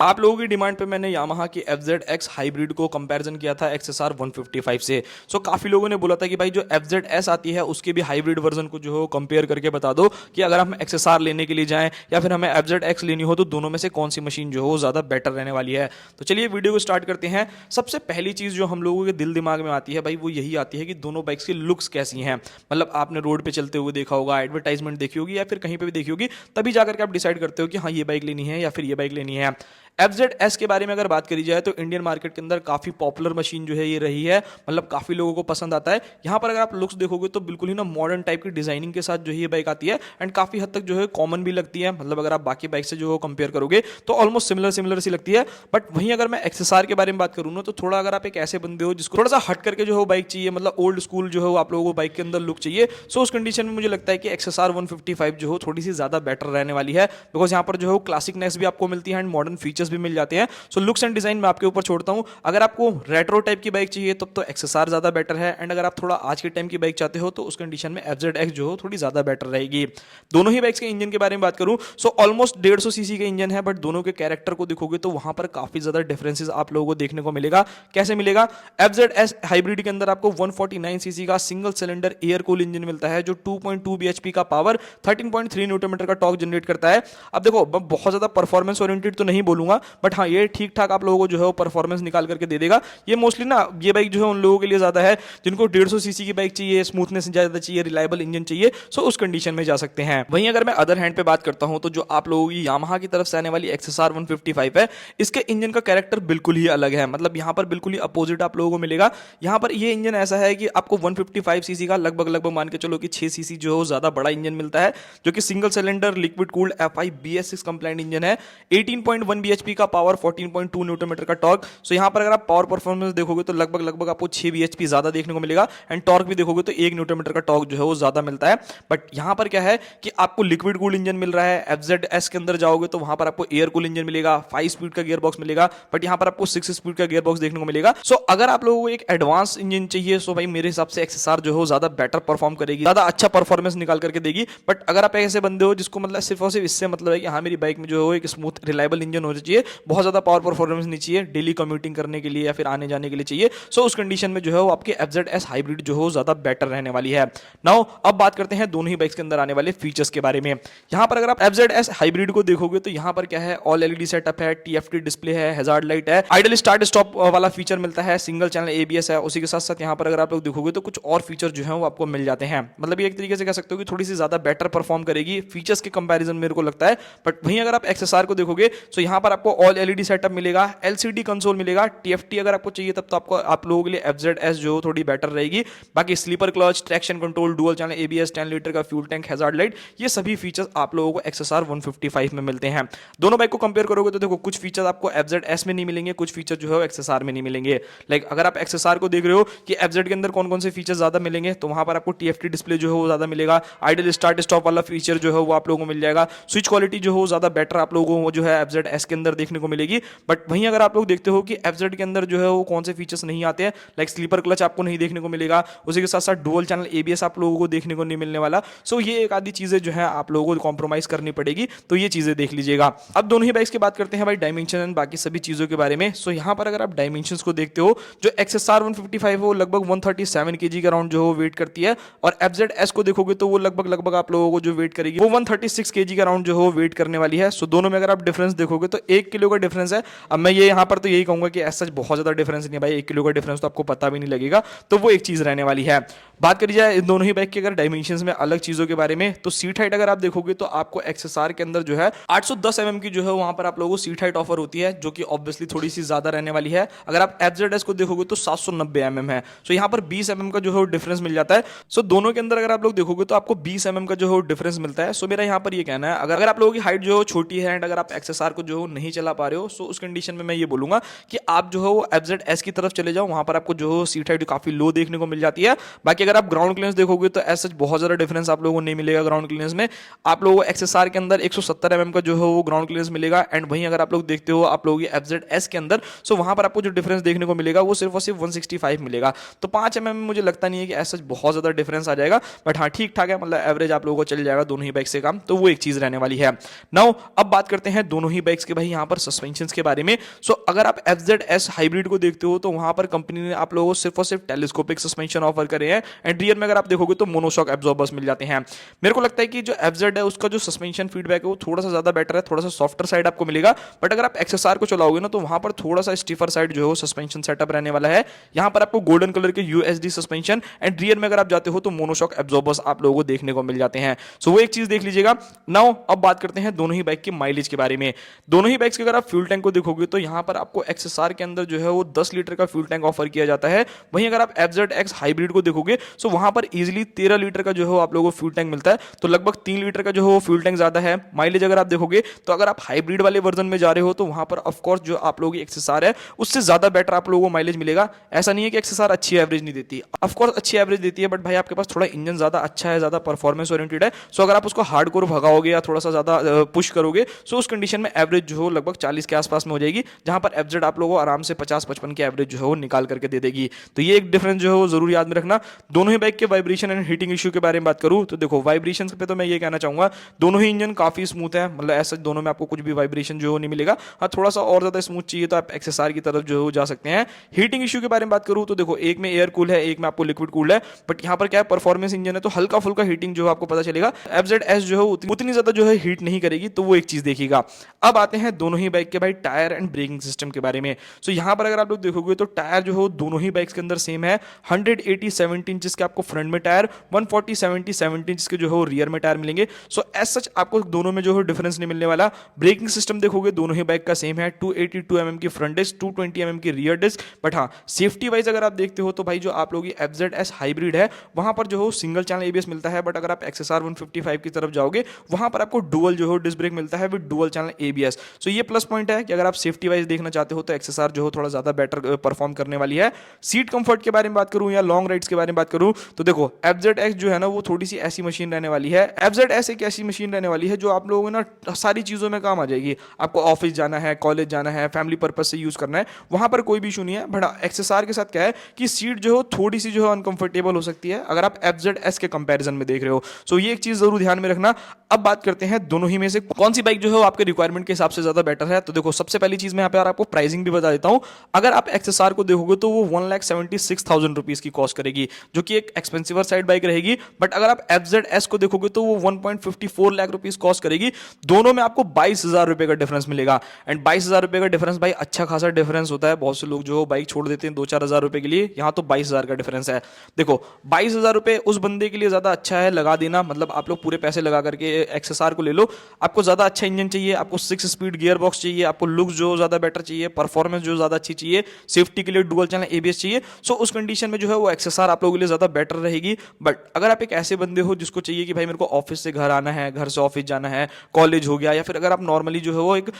आप लोगों की डिमांड पे मैंने यामाहा की FZX हाइब्रिड को कंपैरिजन किया था XSR 155 से। सो काफ़ी लोगों ने बोला था कि भाई जो FZS आती है उसके भी हाइब्रिड वर्जन को जो हो कंपेयर करके बता दो कि अगर हम XSR लेने के लिए जाएं या फिर हमें FZX लेनी हो तो दोनों में से कौन सी मशीन जो हो ज़्यादा बेटर रहने वाली है। तो चलिए वीडियो को स्टार्ट करते हैं। सबसे पहली चीज़ जो हम लोगों के दिल दिमाग में आती है भाई वो यही आती है कि दोनों बाइक्स की लुक्स कैसी हैं। मतलब आपने रोड पे चलते हुए देखा होगा, एडवर्टाइजमेंट देखी होगी या फिर कहीं पे भी देखी होगी, तभी जाकर के आप डिसाइड करते हो कि हाँ ये बाइक लेनी है या फिर ये बाइक लेनी है। FZS के बारे में अगर बात करी जाए तो इंडियन मार्केट के अंदर काफ़ी पॉपुलर मशीन जो है ये रही है, मतलब काफ़ी लोगों को पसंद आता है। यहाँ पर अगर आप लुक्स देखोगे तो बिल्कुल ही ना मॉडर्न टाइप की डिजाइनिंग के साथ जो है ये बाइक आती है एंड काफ़ी हद तक जो है कॉमन भी लगती है। मतलब अगर आप बाकी बाइक से जो कंपेयर करोगे तो ऑलमोस्ट सिमिलर सिमिलर सी लगती है। बट वहीं अगर मैं XSR के बारे में बात करूँ ना तो थोड़ा अगर आप एक ऐसे बंदे हो जिसको थोड़ा सा हट करके जो है बाइक चाहिए, मतलब ओल्ड स्कूल जो है आप लोगों को बाइक के अंदर लुक चाहिए, सो उस कंडीशन में मुझे लगता है कि XSR 155 जो हो थोड़ी सी ज़्यादा बेटर रहने वाली है। बिकॉज यहाँ पर जो है क्लासिकनेस भी आपको मिलती है एंड मॉडर्न फीचर्स भी मिल जाते हैं। सो लुक्स एंड डिजाइन मैं आपके ऊपर छोड़ता हूं। अगर आपको रेट्रो टाइप की बाइक चाहिए तब तो XSR ज्यादा बेटर है एंड अगर आप थोड़ा आज के टाइम की बाइक चाहते हो तो उस कंडीशन में FZX जो हो थोड़ी ज्यादा बेटर रहेगी। दोनों ही बाइक्स के इंजन के बारे में बात करूं सो ऑलमोस्ट 150 सीसी का इंजन है, बट दोनों के कैरेक्टर को देखोगे तो वहां पर काफी ज्यादा डिफरेंसेस आप लोगों को देखने को मिलेगा। कैसे मिलेगा? FZS हाइब्रिड के अंदर आपको 149 सीसी का single cylinder air cool engine मिलता है जो 2.2 bhp का पावर 13.3 न्यूटन मीटर का टॉर्क जनरेट करता है। अब देखो मैं बहुत ज्यादा परफॉर्मेंस ओरिएंटेड तो नहीं बोलूंगा, बट हाँ ये ठीक ठाक आप लोगों को जो है वो परफॉर्मेंस निकाल करके दे देगा। ये मोस्टली ना ये बाइक जो है उन लोगों के लिए ज्यादा है जिनको 150 सीसी की बाइक चाहिए, स्मूथनेस ज्यादा चाहिए, रिलायबल इंजन चाहिए, सो उस कंडीशन में जा सकते हैं। वहीं अगर मैं अदर हैंड पे बात करता हूं तो जो आप लोगों की यामाहा की तरफ से आने वाली XSR 155 है, इसके इंजन का कैरेक्टर बिल्कुल ही अलग है। मतलब यहां पर बिल्कुल ही अपोजिट आप लोगों को मिलेगा। यहां पर ये इंजन ऐसा है कि आपको 155 सीसी का लगभग लगभग मान के चलो कि 6 सीसी जो है ज्यादा बड़ा इंजन मिलता है, जो कि single cylinder liquid cooled FI BS6 complaint engine है। 18.1 bhp का पावर, 14.2 न्यूटन मीटर का टॉर्क। सो यहाँ पर अगर आप पावर परफॉर्मेंस देखोगे तो लगभग लगभग आपको 6 bhp ज्यादा देखने को मिलेगा एंड टॉर्क भी देखोगे तो 1 न्यूटन मीटर का टॉर्क जो है वो ज्यादा मिलता है। बट यहाँ पर क्या है कि आपको लिक्विड कूल्ड इंजन मिल रहा है। FZS के अंदर जाओगे तो वहां पर आपको एयर कूल इंजन मिलेगा, 5 स्पीड का गियर बॉक्स मिलेगा, बट यहाँ पर आपको 6 स्पीड का गियर बॉक्स देखने को मिलेगा। सो अगर आप लोगों को एक एडवांस इंजन चाहिए सो भाई मेरे हिसाब से XSR जो है ज्यादा बेटर परफॉर्म करेगी, ज्यादा अच्छा परफॉर्मेंस निकाल करके देगी। बट अगर आप ऐसे बंदे हो जिसको मतलब सिर्फ और सिर्फ इससे मतलब है कि हाँ मेरी बाइक में जो है एक स्मूथ रिलायबल इंजन होना चाहिए, बहुत ज्यादा पावर परफॉर्मेंस नहीं चाहिए, डेली कम्यूटिंग करने के लिए या फिर आने जाने के लिए चाहिए, सो उस कंडीशन में जो है वो आपके FZS हाइब्रिड जो है ज्यादा बेटर रहने वाली है। नाउ अब बात करते हैं दोनों ही बाइक्स के अंदर आने वाले फीचर्स के बारे में। यहां पर अगर आप FZS हाइब्रिड को देखोगे तो यहां पर क्या है, ऑल LED सेटअप है, TFT डिस्प्ले है, हैजार्ड लाइट है, आइडल स्टार्ट स्टॉप वाला फीचर मिलता है, सिंगल चैनल ABS है। उसी के साथ साथ यहां पर अगर आप लोग देखोगे तो कुछ और फीचर जो है वो आपको मिल जाते हैं। मतलब ये एक तरीके से कह सकते हो कि थोड़ी सी ज्यादा बेटर परफॉर्म करेगी फीचर्स के कंपैरिजन मेरे को लगता है। बट वहीं अगर आप XSR को देखोगे तो यहां पर आपको ऑल LED सेटअप मिलेगा, LCD कंसोल मिलेगा, TFT अगर आपको चाहिए तब तो आपको आप लोगों के लिए FZS जो थोड़ी बेटर रहेगी। बाकी slipper clutch, traction control, dual channel ABS, 10 litre का फ्यूल टैंक, हैजार्ड लाइट, ये सभी फीचर्स आप लोगों को XSR 155 में मिलते हैं। दोनों बाइक को कंपेयर करोगे तो देखो कुछ फीचर्स आपको FZS में नहीं मिलेंगे, कुछ फीचर जो है XSR में नहीं मिलेंगे। लाइक अगर आप XSR को देख रहे हो कि FZ के अंदर कौन कौन से फीचर ज्यादा मिलेंगे तो वहां पर आपको TFT डिस्प्ले जो है वो ज्यादा मिलेगा, आइडल स्टार्ट स्टॉप वाला फीचर जो है वो आप लोगों को मिल जाएगा, स्विच क्वालिटी जो है ज्यादा बेटर आप लोगों को जो है FZS के अंदर देखने को मिलेगी। बट वहीं अगर आप लोग देखते हो कि FZ के अंदर जो है वो कौन से फीचर्स नहीं आते हैं, लाइक स्लीपर क्लच आपको नहीं देखने को मिलेगा, उसी के साथ साथ डुअल चैनल ABS आप लोगों को देखने को नहीं मिलने वाला। सो ये एक आधी चीजें जो है आप लोगों को कॉम्प्रोमाइज करनी पड़ेगी, तो ये चीजें देख लीजिएगा। अब दोनों ही बाइक्स की बात करते हैं भाई डायमेंशन एंड बाकी सभी चीजों के बारे में। सो यहाँ पर अगर आप डायमेंशंस को देखते हो, जो XSR 155 है वो लगभग 137 kg का राउंड जो है वेट करती है, और FZS को देखोगे तो वो लगभग लगभग आप लोगों को जो वेट करेगी वो 136 kg का राउंड जो है वेट करने वाली है। सो दोनों में अगर आप डिफरेंस देखोगे तो 1 किलो का डिफरेंस है। अब मैं ये यहाँ पर तो यही कहूंगा कि ऐसा बहुत ज्यादा डिफरेंस नहीं है भाई, 1 किलो का डिफरेंस तो आपको पता भी नहीं लगेगा, तो वो एक चीज रहने वाली है। बात करी जाए इन दोनों ही बाइक के अगर डायमेंशंस में अलग चीजों के बारे में, तो सीट हाइट अगर आप देखोगे तो आपको XSR के अंदर जो है 810 mm की जो है वहां पर आप लोगों को सीट हाइट ऑफर होती है, जो कि ऑब्वियसली थोड़ी सी ज्यादा रहने वाली है। अगर आप FZS को देखोगे तो 790 mm है, सो यहाँ पर 20 mm का जो है डिफरेंस मिल जाता है। सो दोनों के अंदर अगर आप लोग देखोगे तो आपको 20 mm का जो है डिफरेंस मिलता है। सो मेरा यहाँ पर ये कहना है अगर आप लोगों की हाइट जो है छोटी है एंड अगर आप XSR को जो नहीं चला पा रहे हो, सो उस कंडीशन में मैं ये बोलूंगा कि आप जो है वो FZS की तरफ चले जाओ, वहां पर आपको जो सीट हाइट काफी लो देखने को मिल जाती है। बाकी अगर आप ग्राउंड क्लियरेंस देखोगे तो ऐसा बहुत ज्यादा डिफरेंस आप लोगों को नहीं मिलेगा ग्राउंड क्लियरेंस में। आप लोगों को XSR के अंदर 170 mm का जो है वो ग्राउंड क्लियरेंस मिलेगा, एंड वहीं अगर आप लोग देखते हो आप लोगों की FZS के अंदर, सो वहां पर आपको जो डिफरेंस देखने को मिलेगा वो सिर्फ और सिर्फ 165 मिलेगा। तो 5 mm में मुझे लगता नहीं है कि ऐसा बहुत ज्यादा डिफरेंस आ जाएगा, बट हाँ ठीक ठाक है, मतलब एवरेज आप लोगों को चल जाएगा दोनों ही बाइक से काम, तो वो एक चीज रहने वाली है। नाउ अब बात करते हैं दोनों ही बाइक्स के भाई यहाँ यहाँ पर सस्पेंशन के बारे में। सो अगर आप FZS हाइब्रिड को देखते हो तो वहां पर कंपनी ने आप लोगों को सिर्फ और सिर्फ टेलीस्कोपिक सस्पेंशन ऑफर करे हैं, एंड रियर में अगर आप देखोगे तो मोनोशॉक एब्जॉर्बर्स मिल जाते हैं। मेरे को लगता है कि जो FZ है उसका जो सस्पेंशन फीडबैक है वो थोड़ा सा ज्यादा बेटर है, थोड़ा सा सॉफ्टर साइड आपको मिलेगा। बट अगर आप XSR को चलाओगे ना तो वहां पर थोड़ा सा स्टीफर साइड जो है सस्पेंशन सेटअप रहने वाला है। यहाँ पर आपको गोल्डन कलर के USD सस्पेंशन, एंड रियर में अगर आप जाते हो तो मोनोशॉक एब्जॉर्बर्स आप लोगों को देखने को मिल जाते हैं। सो वो एक चीज देख लीजिएगा। नाउ अब बात करते हैं दोनों ही बाइक के माइलेज के बारे में। दोनों ही बाइक्स के अगर आप फ्यूल टैंक को देखोगे तो यहाँ पर आपको XSR के अंदर जो है वो 10 लीटर का फ्यूल टैंक ऑफर किया जाता है। वहीं अगर आप FZX हाइब्रिड को देखोगे तो वहां पर इजीली 13 लीटर का जो है आप लोगों को फ्यूल टैंक मिलता है, तो लगभग 3 लीटर का जो है फ्यूल टैंक ज्यादा है। माइलेज अगर आप देखोगे तो अगर आप हाइब्रिड वाले वर्जन में जा रहे हो तो वहां पर ऑफकोर्स जो आप लोगों की XSR है उससे ज्यादा बेटर आप लोगों को माइलेज मिलेगा। ऐसा नहीं है कि XSR अच्छी एवरेज नहीं देती, ऑफकोर्स अच्छी एवरेज देती है, बट भाई आपके पास थोड़ा इंजन ज्यादा अच्छा है, ज्यादा परफॉर्मेंस ओरिएंटेड है। सो अगर आप उसको हार्डकोर भगाओगे या थोड़ा सा ज्यादा पुश करोगे सो उस कंडीशन में एवरेज जो हो लगभग 40 के आसपास में हो जाएगी, जहां पर FZ आप लोगों को आराम से 50-55 की एवरेज जो है वो निकाल करके दे देगी। तो ये एक डिफरेंस जो है वो जरूर याद में रखना। दोनों ही बाइक के वाइब्रेशन एंड हीटिंग इश्यू के बारे में बात करूं तो देखो वाइब्रेशन पे तो मैं ये कहना चाहूंगा दोनों ही इंजन काफी स्मूथ है, मतलब ऐसा दोनों में आपको कुछ भी वाइब्रेशन जो नहीं मिलेगा। हाँ थोड़ा सा और ज्यादा स्मूथ चाहिए तो आप XSR की तरफ जो जा सकते हैं। हीटिंग इश्यू के बारे में बात करूं तो देखो एक में एयर कूल है, एक में आपको लिक्विड कूल है, बट यहाँ पर क्या है परफॉर्मेंस इंजन है तो हल्का फुल्का हीटिंग जो है आपको पता चलेगा। FZS जो है उतनी ज्यादा जो है हीट नहीं करेगी, तो वो एक चीज देखिएगा। अब आते हैं दोनों ही बाइक के भाई टायर एंड ब्रेकिंग सिस्टम के बारे में। सो यहाँ पर अगर आप लोग देखोगे तो टायर जो है दोनों ही बाइक्स के अंदर सेम है। 180-70 इंचेस के आपको फ्रंट में टायर, 140-70 इंच के जो है रियर में टायर मिलेंगे। सो एज सच आपको दोनों में जो है डिफरेंस नहीं मिलने वाला। ब्रेकिंग सिस्टम देखोगे दोनों ही बाइक का सेम है, 282 mm की फ्रंट डिस्क, 220 mm की रियर डिस्क। बट हाँ सेफ्टी वाइज अगर आप देखते हो तो भाई जो आप लोगों की FZS हाइब्रिड है वहां पर जो है सिंगल चैनल ABS मिलता है, बट अगर आप XSR 155 की तरफ जाओगे वहां पर आपको डुअल जो है डिस्क ब्रेक मिलता है विद डुअल चैनल ABS। सो ये प्लस पॉइंट है कि अगर आप सेफ्टी वाइज देखना चाहते हो तो XSR जो है थोड़ा ज्यादा बेटर परफॉर्म करने वाली है। सीट कंफर्ट के बारे में बात करूं या लॉन्ग राइड्स के बारे में बात करूं तो देखो FZX जो है ना वो थोड़ी सी ऐसी मशीन रहने वाली है। FZS एक ऐसी मशीन रहने वाली है जो आप लोगों ना सारी चीजों में काम आ जाएगी। आपको ऑफिस जाना है, कॉलेज जाना है, फैमिली पर्पज से यूज करना है, वहां पर कोई भी इशू नहीं है। बट XSR के साथ क्या है कि सीट जो है थोड़ी सी जो है अनकंफर्टेबल हो सकती है अगर आप FZS के कंपैरिजन में देख रहे हो। सो ये एक चीज जरूर ध्यान में रखना। अब बात करते हैं दोनों ही में से कौन सी बाइक जो है आपके रिक्वायरमेंट के हिसाब से ज्यादा बेटर है। तो देखो सबसे पहली चीज मैं यहाँ पे आपको प्राइसिंग भी बता देता हूं। अगर आप XSR को देखोगे तो वो 1,76,000 रुपीज की कॉस्ट करेगी, जो कि एक एक्सपेंसिवर साइड बाइक रहेगी। बट अगर आप FZS को देखोगे तो वो 1.54 लाख रुपीज कॉस्ट करेगी। दोनों में आपको 22,000 रुपए का डिफरेंस मिलेगा, एंड 22,000 रुपए का डिफरेंस भाई अच्छा खासा डिफरेंस होता है। बहुत से लोग जो बाइक छोड़ देते हैं 2-4 हजार रुपए के लिए, यहाँ तो 22,000 का डिफरेंस है। देखो 22,000 रुपए उस बंदे के लिए ज्यादा अच्छा है लगा देना, मतलब आप लोग पूरे पैसे लगा करके XSR को ले लो। आपको ज्यादा अच्छा इंजन चाहिए, आपको 6 स्पीड गियर बॉक्स चाहिए, आपको लुक जो ज्यादा बेटर चाहिए, परफॉर्मेंस जो ज्यादा अच्छी चाहिए, सेफ्टी के लिए डुअल चैनल ABS चाहिए। सो उस कंडीशन में जो है वो XSR आप लोगों के लिए ज्यादा बेटर रहेगी। बट अगर आप एक ऐसे बंदे हो जिसको चाहिए कि भाई मेरे को ऑफिस से घर आना है, घर से ऑफिस जाना है, कॉलेज हो गया, या फिर अगर आप नॉर्मली जो है वो एक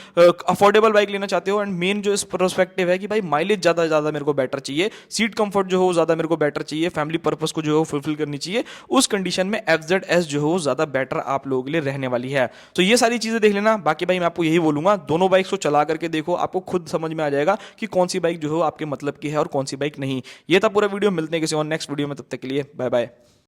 अफोर्डेबल बाइक लेना चाहते हो, एंड मेन जो इस प्रोस्पेक्टिव है कि भाई माइलेज ज्यादा मेरे को बेटर चाहिए, सीट कंफर्ट जो हो ज्यादा मेरे को बेटर चाहिए, फैमिली पर्पस को जो है फुलफिल करनी चाहिए, उस कंडीशन में FZS जो है ज्यादा बेटर आप लोगों के लिए रहने वाली है। तो ये सारी चीजें देख लेना। बाकी भाई मैं आपको यही बोलूंगा दोनों बाइक्स को चला करके देखो, आपको खुद समझ में आ जाएगा कि कौन सी बाइक जो है आपके मतलब की है और कौन सी बाइक नहीं। ये था पूरा वीडियो, मिलते हैं किसी और नेक्स्ट वीडियो में, तब तक के लिए बाय बाय।